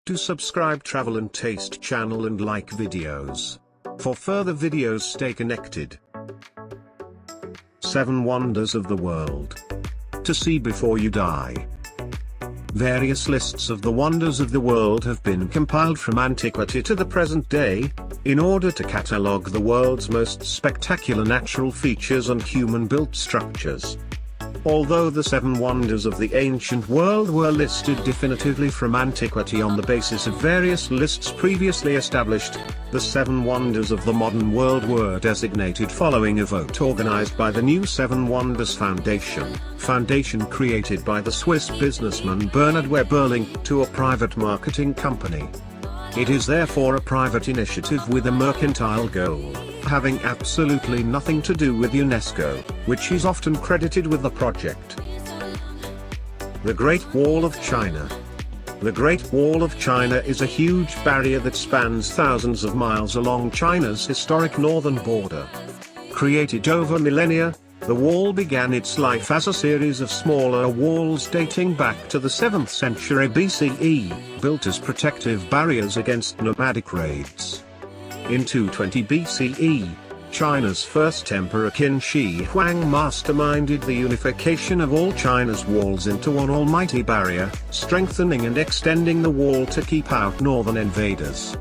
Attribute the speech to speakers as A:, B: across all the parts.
A: Do subscribe Travel and Taste channel and like videos. For further videos stay connected. 7 Wonders of the World. To see before you die. Various lists of the wonders of the world have been compiled from antiquity to the present day, in order to catalogue the world's most spectacular natural features and human-built structures. Although the 7 wonders of the ancient world were listed definitively from antiquity on the basis of various lists previously established, the 7 wonders of the modern world were designated following a vote organized by the new 7 Wonders Foundation created by the Swiss businessman Bernard Weber linked to a private marketing company. It is therefore a private initiative with a mercantile goal, having absolutely nothing to do with UNESCO, which is often credited with the project. The Great Wall of China. The Great Wall of China is a huge barrier that spans thousands of miles along China's historic northern border. Created over millennia, the wall began its life as a series of smaller walls dating back to the 7th century BCE, built as protective barriers against nomadic raids. In 220 BCE, China's first emperor Qin Shi Huang masterminded the unification of all China's walls into one almighty barrier, strengthening and extending the wall to keep out northern invaders.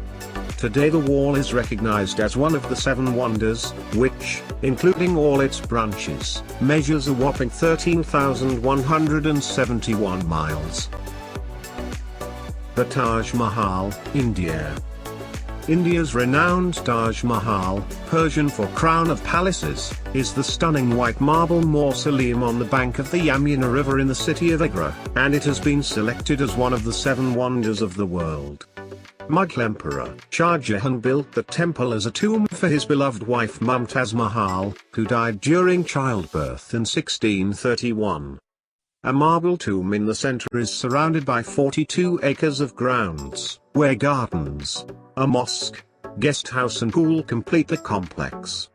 A: Today the wall is recognized as one of the 7 wonders, which, including all its branches, measures a whopping 13,171 miles. The Taj Mahal, India. India's renowned Taj Mahal, Persian for Crown of Palaces, is the stunning white marble mausoleum on the bank of the Yamuna River in the city of Agra, and it has been selected as one of the 7 wonders of the world. Mughal Emperor Shah Jahan built the temple as a tomb for his beloved wife Mumtaz Mahal, who died during childbirth in 1631. A marble tomb in the center is surrounded by 42 acres of grounds, where gardens, a mosque, guest house and pool complete the complex.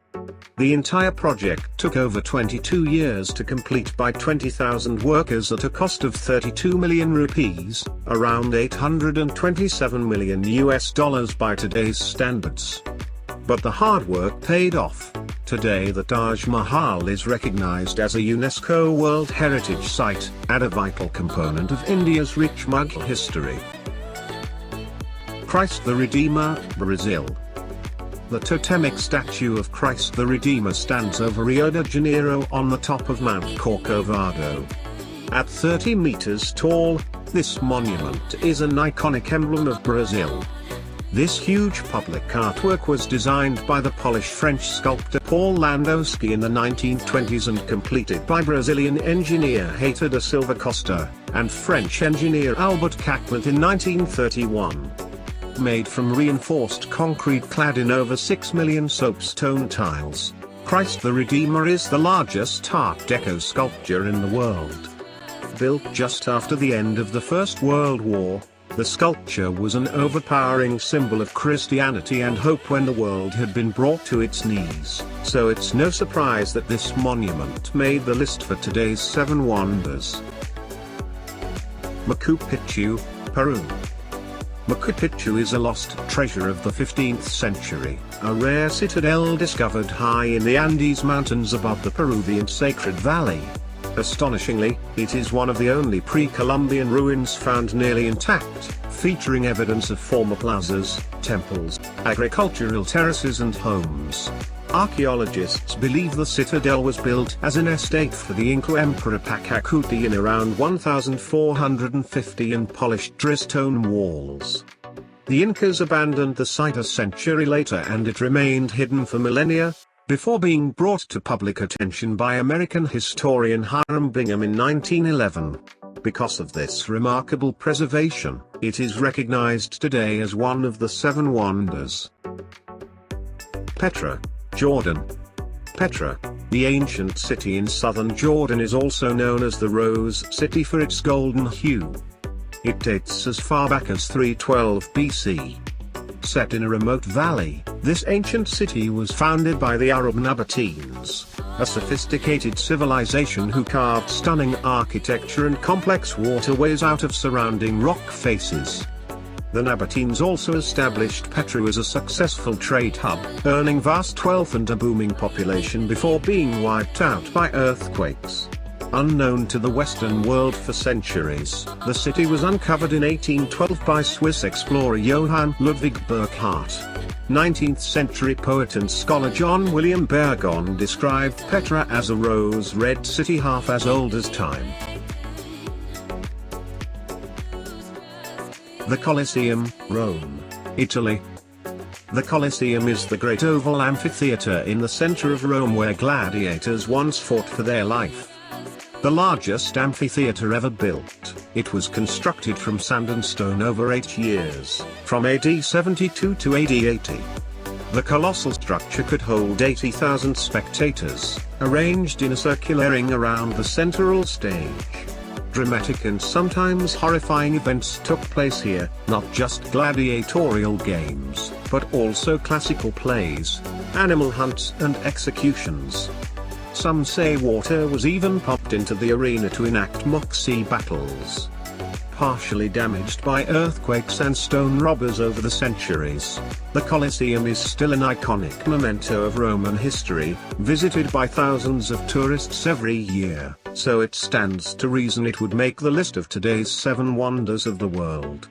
A: The entire project took over 22 years to complete by 20,000 workers at a cost of 32 million rupees, around $827 million by today's standards. But the hard work paid off. Today the Taj Mahal is recognized as a UNESCO World Heritage Site, and a vital component of India's rich Mughal history. Christ the Redeemer, Brazil. The totemic statue of Christ the Redeemer stands over Rio de Janeiro on the top of Mount Corcovado. At 30 meters tall, this monument is an iconic emblem of Brazil. This huge public artwork was designed by the Polish-French sculptor Paul Landowski in the 1920s and completed by Brazilian engineer Heitor da Silva Costa, and French engineer Albert Cacquant in 1931. Made from reinforced concrete clad in over 6 million soapstone tiles, Christ the Redeemer is the largest Art Deco sculpture in the world. Built just after the end of the First World War, the sculpture was an overpowering symbol of Christianity and hope when the world had been brought to its knees, so it's no surprise that this monument made the list for today's 7 wonders. Machu Picchu, Peru. Machu Picchu is a lost treasure of the 15th century, a rare citadel discovered high in the Andes Mountains above the Peruvian Sacred Valley. Astonishingly, it is one of the only pre-Columbian ruins found nearly intact, featuring evidence of former plazas, temples, agricultural terraces and homes. Archaeologists believe the citadel was built as an estate for the Inca Emperor Pachacuti in around 1450 and polished dristone walls. The Incas abandoned the site a century later and it remained hidden for millennia, before being brought to public attention by American historian Hiram Bingham in 1911. Because of this remarkable preservation, it is recognized today as one of the 7 wonders. Petra, Jordan. Petra, the ancient city in southern Jordan, is also known as the Rose City for its golden hue. It dates as far back as 312 BC. Set in a remote valley, this ancient city was founded by the Arab Nabateans, a sophisticated civilization who carved stunning architecture and complex waterways out of surrounding rock faces. The Nabateans also established Petra as a successful trade hub, earning vast wealth and a booming population before being wiped out by earthquakes. Unknown to the Western world for centuries, the city was uncovered in 1812 by Swiss explorer Johann Ludwig Burckhardt. 19th-century poet and scholar John William Burgon described Petra as a rose-red city half as old as time. The Colosseum, Rome, Italy. The Colosseum is the great oval amphitheater in the center of Rome where gladiators once fought for their life. The largest amphitheater ever built, it was constructed from sand and stone over 8 years, from AD 72 to AD 80. The colossal structure could hold 80,000 spectators, arranged in a circular ring around the central stage. Dramatic and sometimes horrifying events took place here, not just gladiatorial games, but also classical plays, animal hunts and executions. Some say water was even pumped into the arena to enact mock sea battles. Partially damaged by earthquakes and stone robbers over the centuries, the Colosseum is still an iconic memento of Roman history, visited by thousands of tourists every year, so it stands to reason it would make the list of today's 7 wonders of the world.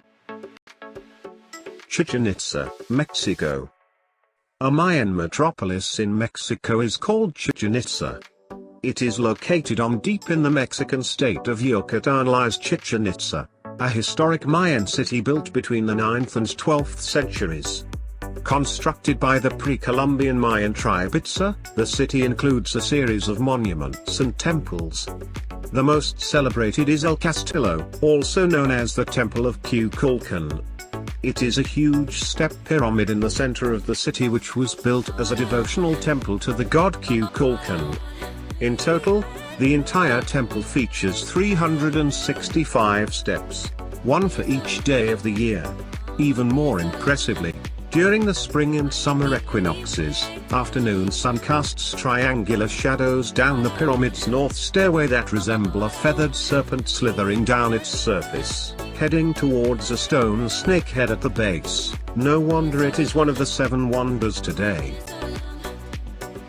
A: Chichén Itzá, Mexico. A Mayan metropolis in Mexico is called Chichén Itzá. It is located on deep in the Mexican state of Yucatan lies Chichén Itzá, a historic Mayan city built between the 9th and 12th centuries. Constructed by the pre-Columbian Mayan tribe Itzá, the city includes a series of monuments and temples. The most celebrated is El Castillo, also known as the Temple of Kukulkan. It is a huge step pyramid in the center of the city which was built as a devotional temple to the god Kukulkan. In total, the entire temple features 365 steps, one for each day of the year. Even more impressively, during the spring and summer equinoxes, afternoon sun casts triangular shadows down the pyramid's north stairway that resemble a feathered serpent slithering down its surface, heading towards a stone snake head at the base. No wonder it is one of the 7 wonders today.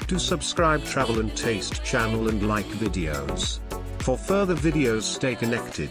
A: Do subscribe Travel and Taste channel and like videos. For further videos stay connected.